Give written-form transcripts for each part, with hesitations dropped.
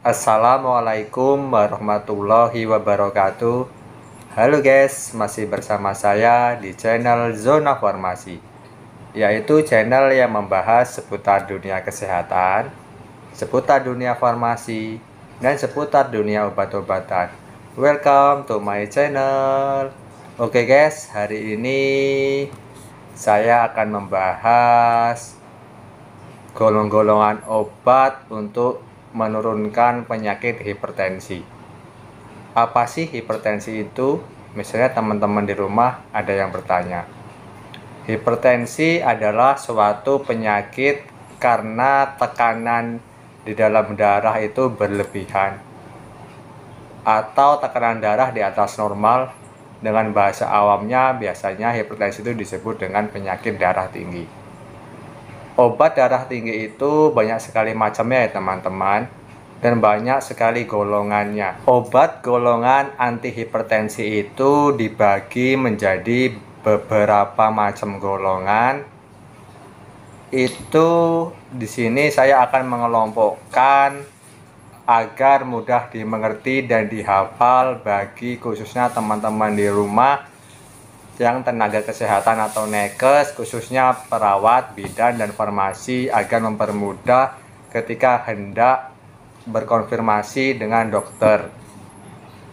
Assalamualaikum warahmatullahi wabarakatuh. Halo guys, masih bersama saya di channel Zona Farmasi, yaitu channel yang membahas seputar dunia kesehatan, seputar dunia farmasi, dan seputar dunia obat-obatan. Welcome to my channel. Oke guys, hari ini saya akan membahas golongan-golongan obat untuk menurunkan penyakit hipertensi. Apa sih hipertensi itu? Misalnya teman-teman di rumah ada yang bertanya. Hipertensi adalah suatu penyakit karena tekanan di dalam darah itu berlebihan atau tekanan darah di atas normal. Dengan bahasa awamnya biasanya hipertensi itu disebut dengan penyakit darah tinggi. Obat darah tinggi itu banyak sekali macamnya ya teman-teman, dan banyak sekali golongannya. Obat golongan antihipertensi itu dibagi menjadi beberapa macam golongan. Itu di sini saya akan mengelompokkan agar mudah dimengerti dan dihafal bagi khususnya teman-teman di rumah yang tenaga kesehatan atau nakes, khususnya perawat, bidan, dan farmasi, agar mempermudah ketika hendak berkonfirmasi dengan dokter.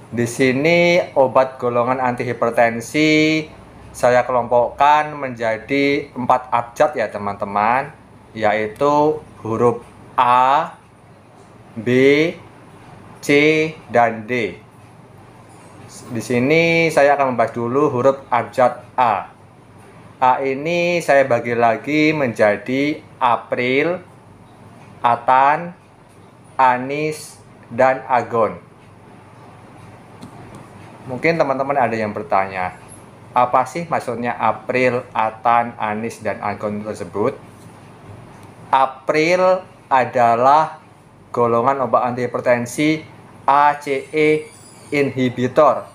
Di sini obat golongan antihipertensi saya kelompokkan menjadi 4 abjad ya teman-teman, yaitu huruf A, B, C, dan D. Di sini saya akan membahas dulu huruf abjad A. A ini saya bagi lagi menjadi April, Atan, Anis, dan Agon. Mungkin teman-teman ada yang bertanya, apa sih maksudnya April, Atan, Anis, dan Agon tersebut? April adalah golongan obat antihipertensi ACE inhibitor.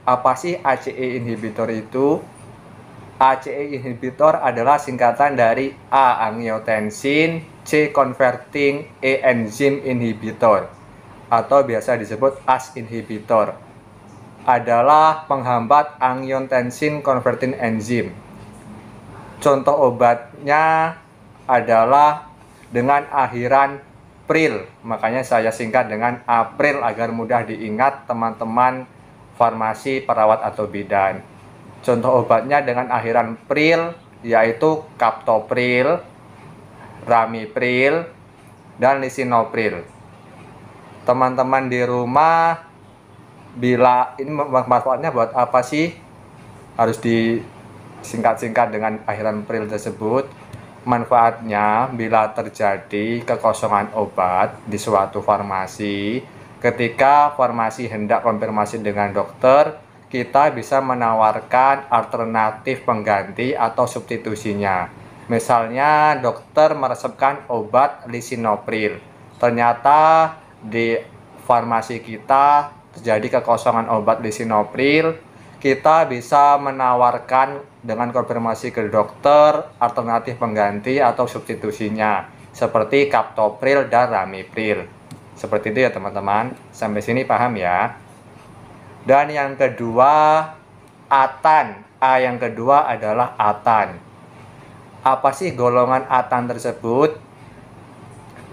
Apa sih ACE inhibitor itu? ACE inhibitor adalah singkatan dari A angiotensin, C converting, E enzim inhibitor, atau biasa disebut ACE inhibitor. Adalah penghambat angiotensin converting enzim. Contoh obatnya adalah dengan akhiran April, makanya saya singkat dengan April agar mudah diingat teman-teman farmasi, perawat, atau bidan. Contoh obatnya dengan akhiran Pril yaitu Captopril, Ramipril, dan Lisinopril. Teman-teman di rumah, bila ini manfaatnya buat apa sih? Harus disingkat-singkat dengan akhiran Pril tersebut. Manfaatnya bila terjadi kekosongan obat di suatu farmasi, ketika farmasi hendak konfirmasi dengan dokter, kita bisa menawarkan alternatif pengganti atau substitusinya. Misalnya dokter meresepkan obat Lisinopril, ternyata di farmasi kita terjadi kekosongan obat Lisinopril, kita bisa menawarkan dengan konfirmasi ke dokter alternatif pengganti atau substitusinya seperti Captopril dan Ramipril. Seperti itu ya teman-teman. Sampai sini paham ya. Dan yang kedua, Atan. A yang kedua adalah Atan. Apa sih golongan Atan tersebut?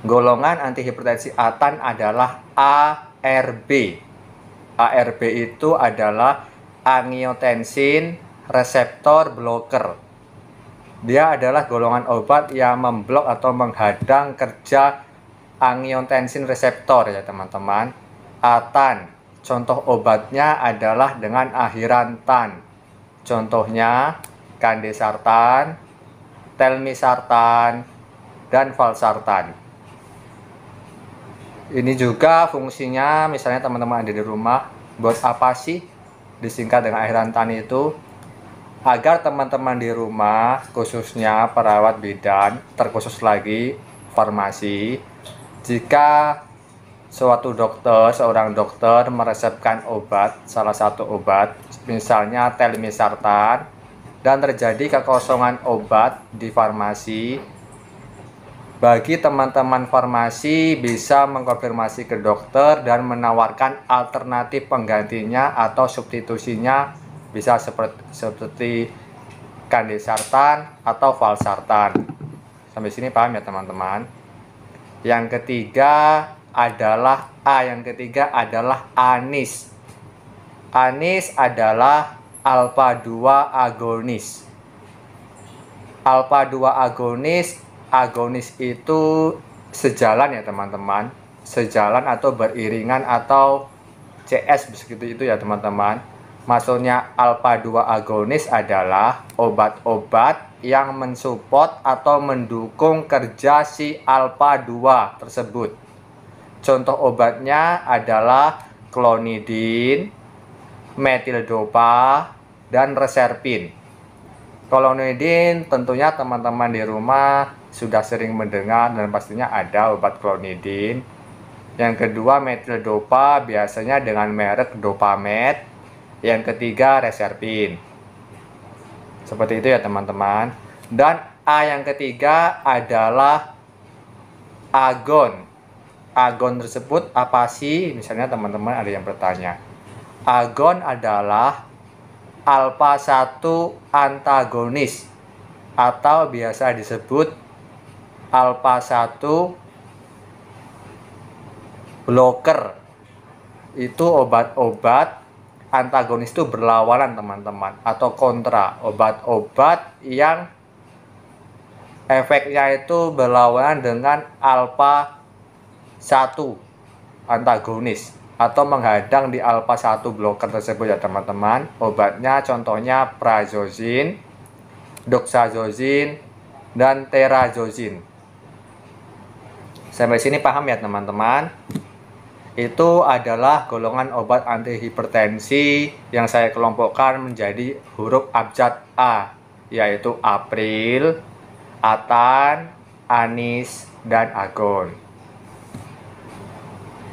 Golongan antihipertensi Atan adalah ARB. ARB itu adalah angiotensin reseptor blocker. Dia adalah golongan obat yang memblok atau menghadang kerja angiotensin reseptor ya teman-teman. Atan, contoh obatnya adalah dengan akhiran tan. Contohnya Candesartan, Telmisartan, dan Valsartan. Ini juga fungsinya, misalnya teman-teman ada di rumah, buat apa sih disingkat dengan akhiran tan itu? Agar teman-teman di rumah, khususnya perawat bidan, terkhusus lagi farmasi, jika seorang dokter meresepkan obat, salah satu obat, misalnya Telmisartan, dan terjadi kekosongan obat di farmasi, Bagi teman-teman farmasi bisa mengkonfirmasi ke dokter dan menawarkan alternatif penggantinya atau substitusinya, bisa seperti kandesartan atau valsartan. Sampai sini paham ya teman-teman? Yang ketiga adalah anis. Anis adalah alfa 2 agonis. Alfa 2 agonis itu sejalan ya teman-teman, sejalan atau beriringan atau CS begitu itu ya teman-teman. Maksudnya alfa 2 agonis adalah obat-obat yang mensupport atau mendukung kerja si alfa 2 tersebut. Contoh obatnya adalah klonidin, metildopa, dan reserpin. Klonidin tentunya teman-teman di rumah sudah sering mendengar dan pastinya ada obat klonidin. Yang kedua metildopa biasanya dengan merek Dopamed. Yang ketiga reserpin. Seperti itu ya teman-teman. Dan yang ketiga adalah agon. Agon tersebut apa sih? Misalnya teman-teman ada yang bertanya. Agon adalah alfa 1 antagonis atau biasa disebut alfa 1 blocker. Itu obat-obat antagonis itu berlawanan teman-teman, atau kontra, obat-obat yang efeknya itu berlawanan dengan alfa 1 antagonis atau menghadang di alfa 1 blocker tersebut ya teman-teman. Obatnya contohnya prazosine, doxazosine, dan terazosine. Sampai sini paham ya teman-teman? Itu adalah golongan obat antihipertensi yang saya kelompokkan menjadi huruf abjad A, yaitu april, atan, anis, dan agon.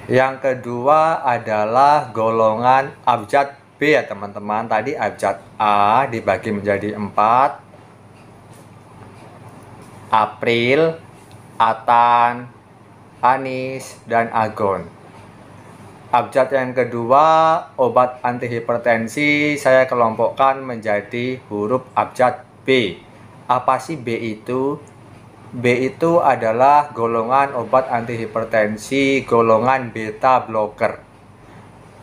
Yang kedua adalah golongan abjad B ya teman-teman. Tadi abjad A dibagi menjadi 4. April, atan, anis, dan agon. Abjad yang kedua obat antihipertensi saya kelompokkan menjadi huruf abjad B. Apa sih B itu? B itu adalah golongan obat antihipertensi golongan beta blocker.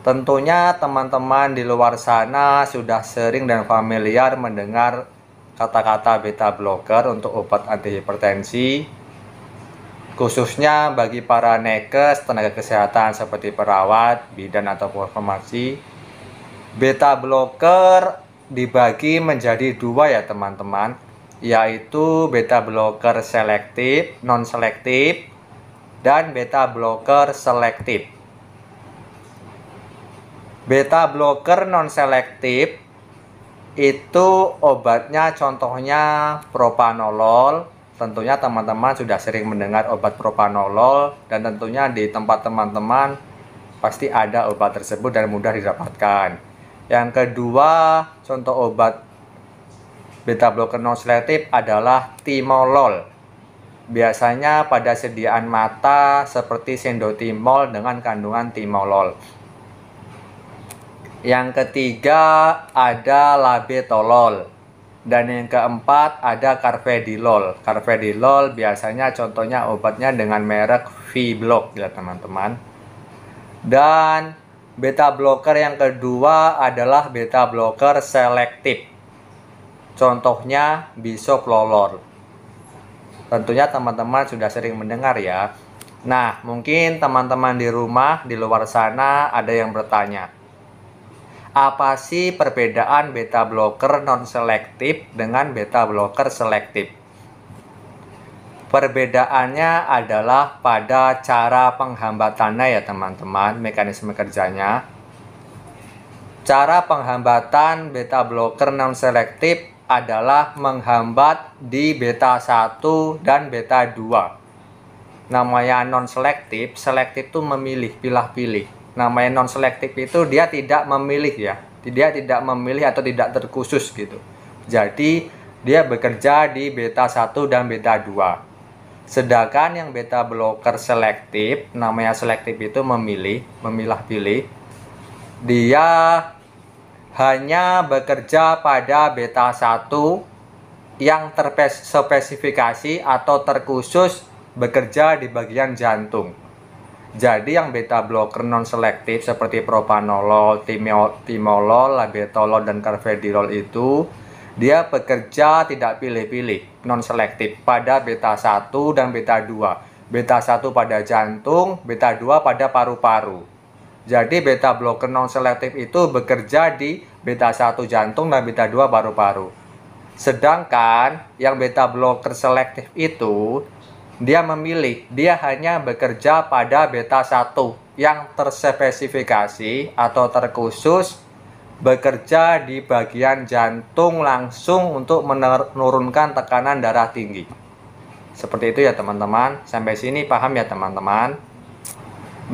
Tentunya teman-teman di luar sana sudah sering dan familiar mendengar kata-kata beta blocker untuk obat antihipertensi, khususnya bagi para nakes, tenaga kesehatan seperti perawat, bidan atau farmasi. Beta blocker dibagi menjadi 2 ya teman-teman, yaitu beta blocker selektif, non-selektif, dan beta blocker selektif. Beta blocker non-selektif itu obatnya contohnya propanolol. Tentunya teman-teman sudah sering mendengar obat propanolol, dan tentunya di tempat teman-teman pasti ada obat tersebut dan mudah didapatkan. Yang kedua, contoh obat beta blocker non-selektif adalah timolol. Biasanya pada sediaan mata seperti sendotimol dengan kandungan timolol. Yang ketiga ada labetalol. Dan yang keempat ada carvedilol. Carvedilol biasanya contohnya obatnya dengan merek V-Block ya teman-teman. Dan beta blocker yang kedua adalah beta blocker selektif. Contohnya bisoprolol. Tentunya teman-teman sudah sering mendengar ya. Nah, mungkin teman-teman di rumah di luar sana ada yang bertanya, apa sih perbedaan beta blocker non-selektif dengan beta blocker selektif? Perbedaannya adalah pada cara penghambatannya ya teman-teman, mekanisme kerjanya. Cara penghambatan beta blocker non-selektif adalah menghambat di beta 1 dan beta 2. Namanya non-selektif, selektif itu memilih, pilih-pilih. Namanya non-selektif itu dia tidak memilih ya. Dia tidak memilih atau tidak terkhusus gitu. Jadi dia bekerja di beta 1 dan beta 2. Sedangkan yang beta blocker selektif, namanya selektif itu memilah-pilih, dia hanya bekerja pada beta 1 yang terspesifikasi atau terkhusus bekerja di bagian jantung. Jadi yang beta blocker non selektif seperti propanolol, timolol, labetalol, dan carvedilol itu dia bekerja tidak pilih-pilih, non selektif pada beta 1 dan beta 2. Beta 1 pada jantung, beta 2 pada paru-paru. Jadi beta blocker non selektif itu bekerja di beta 1 jantung dan beta 2 paru-paru. Sedangkan yang beta blocker selektif itu dia memilih, dia hanya bekerja pada beta 1 yang terspesifikasi atau terkhusus bekerja di bagian jantung langsung untuk menurunkan tekanan darah tinggi. Seperti itu ya teman-teman. Sampai sini paham ya teman-teman?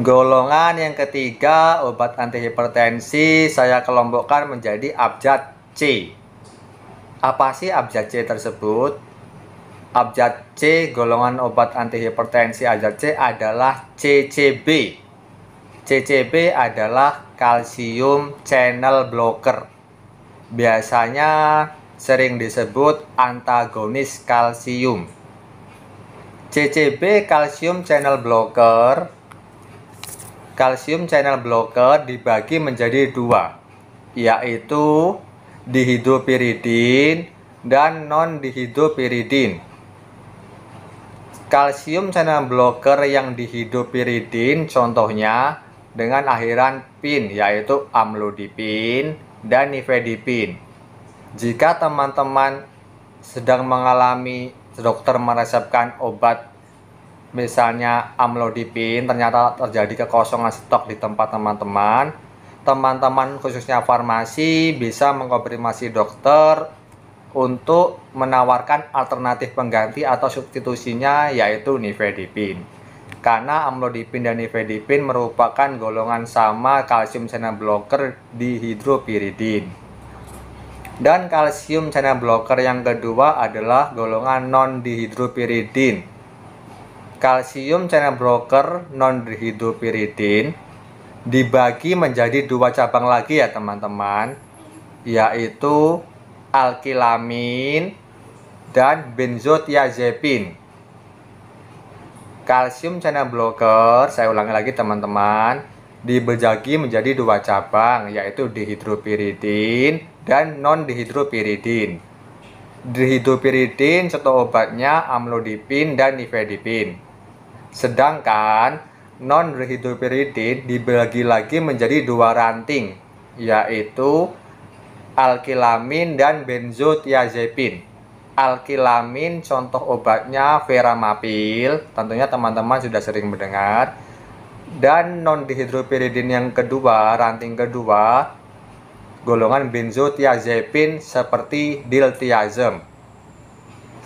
Golongan yang ketiga obat antihipertensi saya kelompokkan menjadi abjad C. Apa sih abjad C tersebut? Abjad C, golongan obat antihipertensi abjad C adalah CCB. CCB adalah kalsium channel blocker. Biasanya sering disebut antagonis kalsium. CCB kalsium channel blocker. Kalsium channel blocker dibagi menjadi dua, yaitu dihidropiridin dan non-dihidropiridin. Kalsium channel blocker yang dihidropiridin contohnya dengan akhiran pin, yaitu amlodipin dan nifedipin. Jika teman-teman sedang mengalami dokter meresepkan obat misalnya amlodipin, ternyata terjadi kekosongan stok di tempat teman-teman khususnya farmasi bisa mengkonfirmasi dokter untuk menawarkan alternatif pengganti atau substitusinya, yaitu nifedipin. Karena amlodipin dan nifedipin merupakan golongan sama kalsium channel blocker dihidropiridin. Dan kalsium channel blocker yang kedua adalah golongan non-dihidropiridin. Kalsium channel blocker non-dihidropiridin dibagi menjadi dua cabang lagi ya teman-teman, yaitu alkilamin dan benzodiazepin. Kalsium channel blocker, saya ulangi lagi teman-teman, dibagi menjadi dua cabang, yaitu dihidropiridin dan non-dihidropiridin. Dihidropiridin contoh obatnya amlodipin dan nifedipin. Sedangkan non-dihidropiridin dibagi lagi menjadi dua ranting, yaitu alkilamin dan benzodiazepin. Alkilamin contoh obatnya veramapil, tentunya teman-teman sudah sering mendengar. Dan non-dihidropiridin yang kedua, ranting kedua, golongan benzodiazepin seperti diltiazem.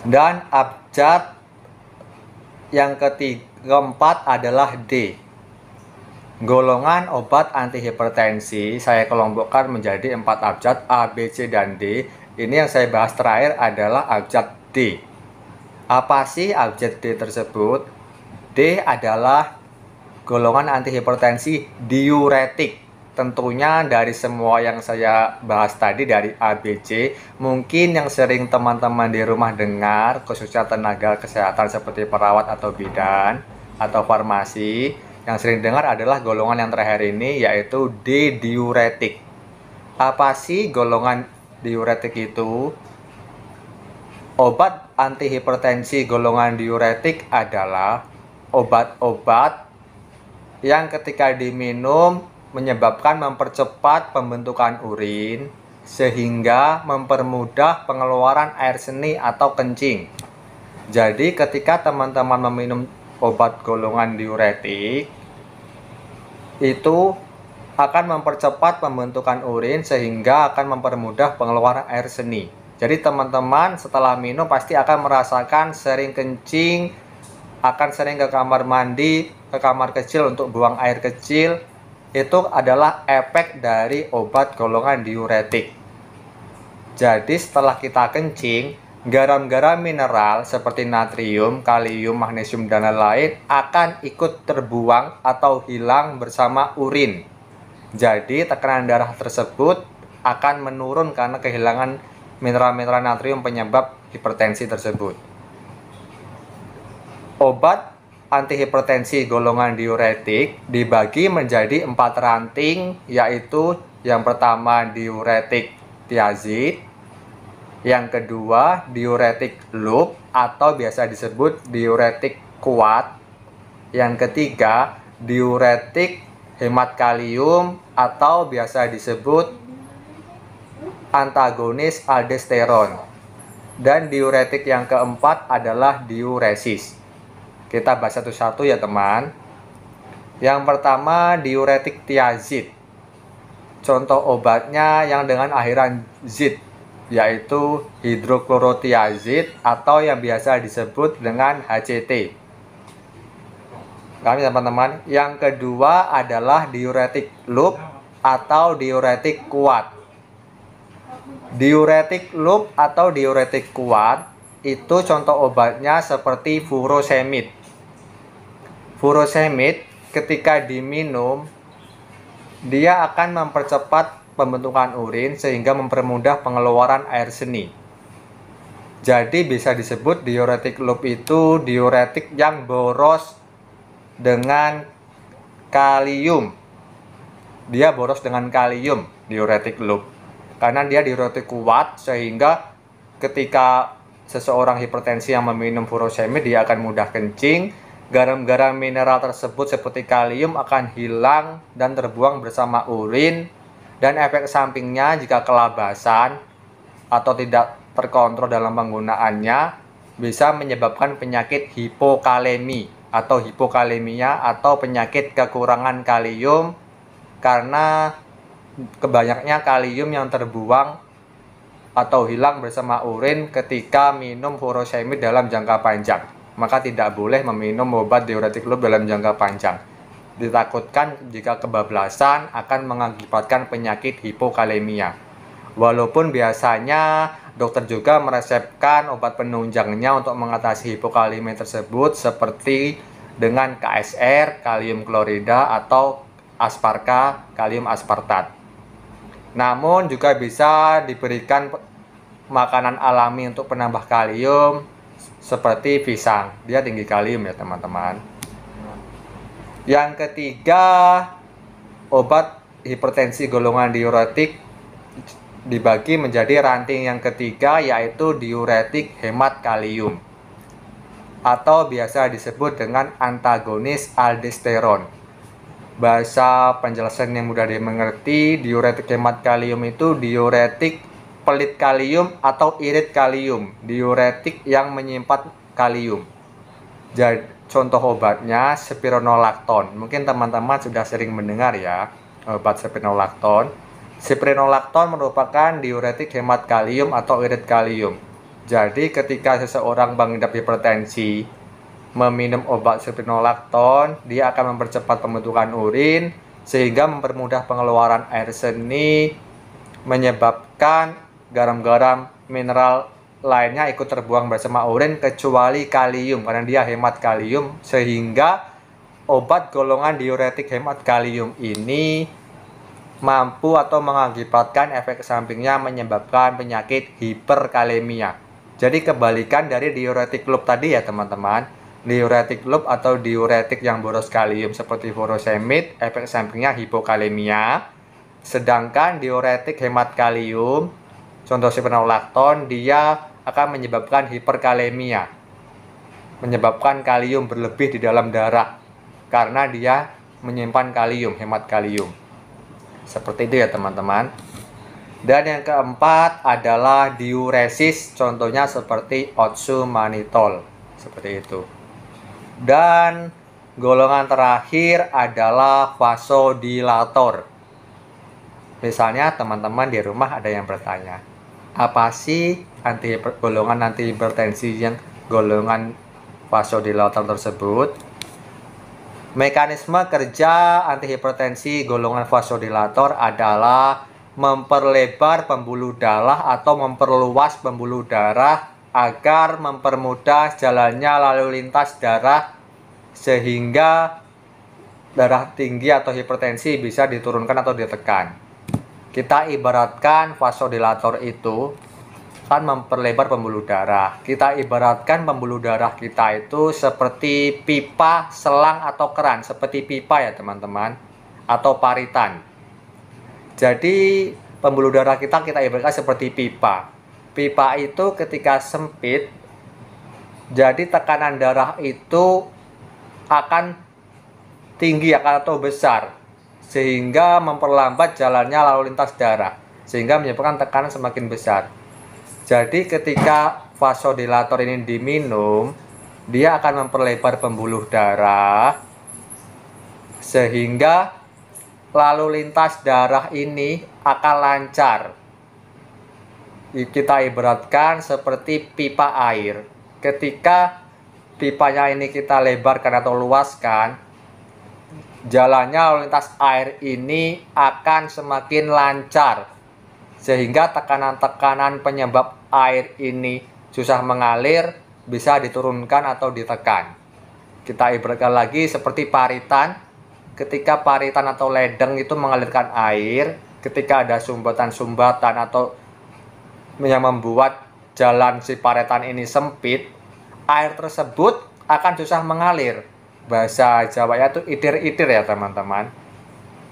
Dan abjad yang keempat adalah D. Golongan obat antihipertensi saya kelompokkan menjadi 4 abjad A, B, C, dan D. Ini yang saya bahas terakhir adalah abjad D. Apa sih abjad D tersebut? D adalah golongan antihipertensi diuretik. Tentunya dari semua yang saya bahas tadi dari A, B, C, mungkin yang sering teman-teman di rumah dengar, khususnya tenaga kesehatan seperti perawat atau bidan atau farmasi, yang sering dengar adalah golongan yang terakhir ini, yaitu D, diuretik. Apa sih golongan diuretik itu? Obat antihipertensi golongan diuretik adalah obat-obat yang ketika diminum menyebabkan mempercepat pembentukan urin sehingga mempermudah pengeluaran air seni atau kencing. Jadi ketika teman-teman meminum obat golongan diuretik itu akan mempercepat pembentukan urin sehingga akan mempermudah pengeluaran air seni. Jadi teman-teman setelah minum pasti akan merasakan sering kencing, akan sering ke kamar mandi, ke kamar kecil untuk buang air kecil. Itu adalah efek dari obat golongan diuretik. Jadi setelah kita kencing, Garam-garam mineral seperti natrium, kalium, magnesium, dan lain-lain akan ikut terbuang atau hilang bersama urin. Jadi tekanan darah tersebut akan menurun karena kehilangan mineral-mineral natrium penyebab hipertensi tersebut. Obat antihipertensi golongan diuretik dibagi menjadi 4 ranting, yaitu yang pertama diuretik tiazid, yang kedua diuretik loop atau biasa disebut diuretik kuat, yang ketiga diuretik hemat kalium atau biasa disebut antagonis aldosteron, dan diuretik yang keempat adalah diuresis. Kita bahas satu-satu ya teman. Yang pertama diuretik tiazid. Contoh obatnya yang dengan akhiran zid, yaitu hidroklorotiazid atau yang biasa disebut dengan HCT. Kami teman-teman. Yang kedua adalah diuretik loop atau diuretik kuat. Diuretik loop atau diuretik kuat itu contoh obatnya seperti furosemid. Furosemid ketika diminum dia akan mempercepat pembentukan urin sehingga mempermudah pengeluaran air seni. Jadi bisa disebut diuretik loop itu diuretik yang boros dengan kalium. Dia boros dengan kalium, diuretik loop. Karena dia diuretik kuat sehingga ketika seseorang hipertensi yang meminum furosemid dia akan mudah kencing. Garam-garam mineral tersebut seperti kalium akan hilang dan terbuang bersama urin, dan efek sampingnya jika kelabasan atau tidak terkontrol dalam penggunaannya bisa menyebabkan penyakit hipokalemi atau hipokalemia atau penyakit kekurangan kalium karena kebanyaknya kalium yang terbuang atau hilang bersama urin ketika minum furosemid dalam jangka panjang. Maka tidak boleh meminum obat diuretik loop dalam jangka panjang. Ditakutkan jika kebablasan akan mengakibatkan penyakit hipokalemia. Walaupun biasanya dokter juga meresepkan obat penunjangnya untuk mengatasi hipokalemia tersebut seperti dengan KSR, kalium klorida, atau asparka, kalium aspartat. Namun juga bisa diberikan makanan alami untuk penambah kalium seperti pisang, dia tinggi kalium ya teman-teman. Yang ketiga, obat hipertensi golongan diuretik dibagi menjadi ranting yang ketiga, yaitu diuretik hemat kalium atau biasa disebut dengan antagonis aldosteron. Bahasa penjelasan yang mudah dimengerti, diuretik hemat kalium itu diuretik pelit kalium atau irit kalium, diuretik yang menyimpan kalium. Jadi contoh obatnya spironolakton. Mungkin teman-teman sudah sering mendengar ya obat spironolakton. Spironolakton merupakan diuretik hemat kalium atau irit kalium. Jadi ketika seseorang mengidap hipertensi meminum obat spironolakton, dia akan mempercepat pembentukan urin sehingga mempermudah pengeluaran air seni, menyebabkan garam-garam mineral lainnya ikut terbuang bersama urin kecuali kalium karena dia hemat kalium, sehingga obat golongan diuretik hemat kalium ini mampu atau mengakibatkan efek sampingnya menyebabkan penyakit hiperkalemia. Jadi kebalikan dari diuretik loop tadi ya teman-teman. Diuretik loop atau diuretik yang boros kalium seperti furosemid, efek sampingnya hipokalemia. Sedangkan diuretik hemat kalium, contoh spironolakton, dia akan menyebabkan hiperkalemia, menyebabkan kalium berlebih di dalam darah karena dia menyimpan kalium, hemat kalium. Seperti itu ya teman-teman. Dan yang keempat adalah diuresis, contohnya seperti oxymanitol, seperti itu. Dan golongan terakhir adalah vasodilator. Misalnya teman-teman di rumah ada yang bertanya, apa sih golongan antihipertensi yang golongan vasodilator tersebut? Mekanisme kerja antihipertensi golongan vasodilator adalah memperlebar pembuluh darah atau memperluas pembuluh darah agar mempermudah jalannya lalu lintas darah sehingga darah tinggi atau hipertensi bisa diturunkan atau ditekan. Kita ibaratkan vasodilator itu kan memperlebar pembuluh darah. Kita ibaratkan pembuluh darah kita itu seperti pipa, selang atau keran, seperti pipa ya teman-teman, atau paritan. Jadi pembuluh darah kita ibaratkan seperti pipa. Pipa itu ketika sempit, jadi tekanan darah itu akan tinggi atau besar, sehingga memperlambat jalannya lalu lintas darah, sehingga menyebabkan tekanan semakin besar. Jadi ketika vasodilator ini diminum, dia akan memperlebar pembuluh darah, sehingga lalu lintas darah ini akan lancar. Kita ibaratkan seperti pipa air. Ketika pipanya ini kita lebarkan atau luaskan, jalannya lalu lintas air ini akan semakin lancar, sehingga tekanan-tekanan penyebab air ini susah mengalir bisa diturunkan atau ditekan. Kita ibaratkan lagi seperti paritan. Ketika paritan atau ledeng itu mengalirkan air, ketika ada sumbatan-sumbatan atau yang membuat jalan si paritan ini sempit, air tersebut akan susah mengalir. Bahasa Jawanya itu itir-itir ya teman-teman,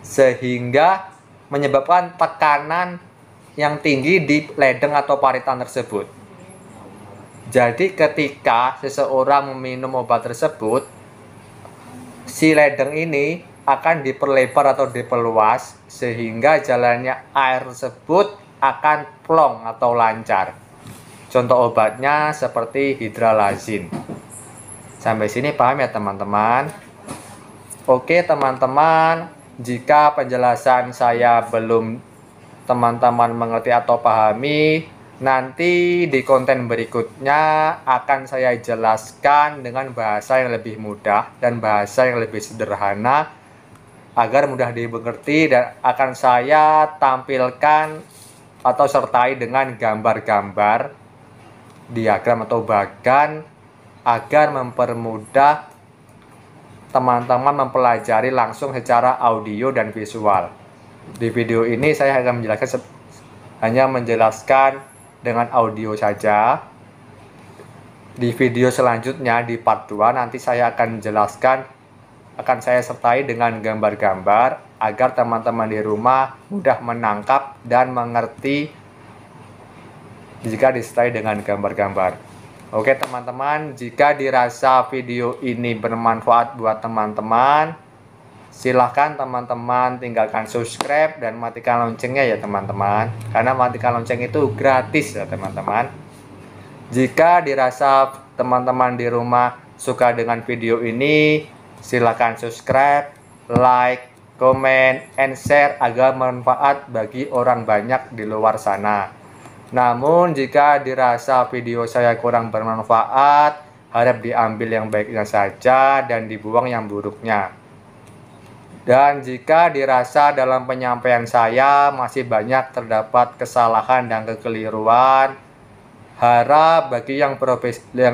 sehingga menyebabkan tekanan yang tinggi di ledeng atau paritan tersebut. Jadi ketika seseorang meminum obat tersebut, si ledeng ini akan diperlebar atau diperluas, sehingga jalannya air tersebut akan plong atau lancar. Contoh obatnya seperti hidralazin. Sampai sini paham ya teman-teman? Oke teman-teman, jika penjelasan saya belum teman-teman mengerti atau pahami, nanti di konten berikutnya akan saya jelaskan dengan bahasa yang lebih mudah dan bahasa yang lebih sederhana agar mudah dimengerti, dan akan saya tampilkan atau sertai dengan gambar-gambar, diagram atau bagan, agar mempermudah teman-teman mempelajari langsung secara audio dan visual. Di video ini saya akan hanya menjelaskan dengan audio saja. Di video selanjutnya di part 2 nanti saya akan menjelaskan, akan saya sertai dengan gambar-gambar agar teman-teman di rumah mudah menangkap dan mengerti jika disertai dengan gambar-gambar. Oke teman-teman, jika dirasa video ini bermanfaat buat teman-teman, silahkan teman-teman tinggalkan subscribe dan matikan loncengnya ya teman-teman, karena matikan lonceng itu gratis ya teman-teman. Jika dirasa teman-teman di rumah suka dengan video ini, silahkan subscribe, like, komen, and share agar bermanfaat bagi orang banyak di luar sana. Namun jika dirasa video saya kurang bermanfaat, harap diambil yang baiknya saja dan dibuang yang buruknya. Dan jika dirasa dalam penyampaian saya masih banyak terdapat kesalahan dan kekeliruan, harap bagi yang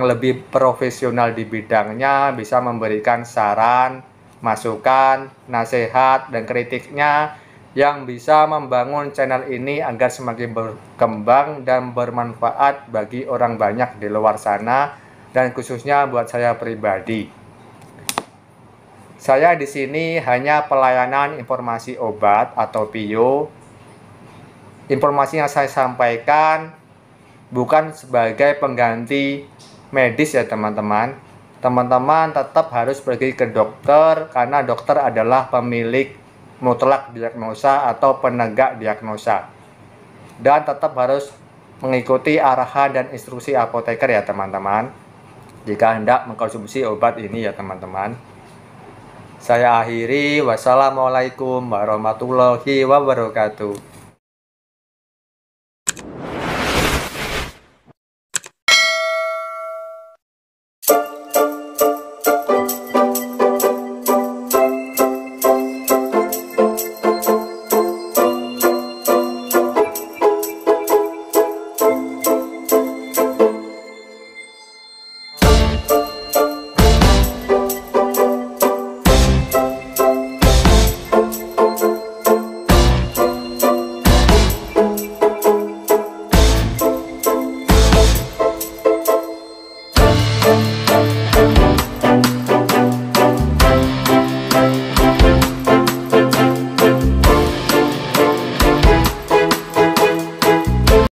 lebih profesional di bidangnya bisa memberikan saran, masukan, nasihat, dan kritiknya yang bisa membangun channel ini agar semakin berkembang dan bermanfaat bagi orang banyak di luar sana, dan khususnya buat saya pribadi. Saya di sini hanya pelayanan informasi obat atau PIO. Informasi yang saya sampaikan bukan sebagai pengganti medis ya teman-teman. Teman-teman tetap harus pergi ke dokter, karena dokter adalah pemilik mutlak diagnosa atau penegak diagnosa. Dan tetap harus mengikuti arahan dan instruksi apoteker ya teman-teman, jika hendak mengkonsumsi obat ini ya teman-teman. Saya akhiri, wassalamualaikum warahmatullahi wabarakatuh.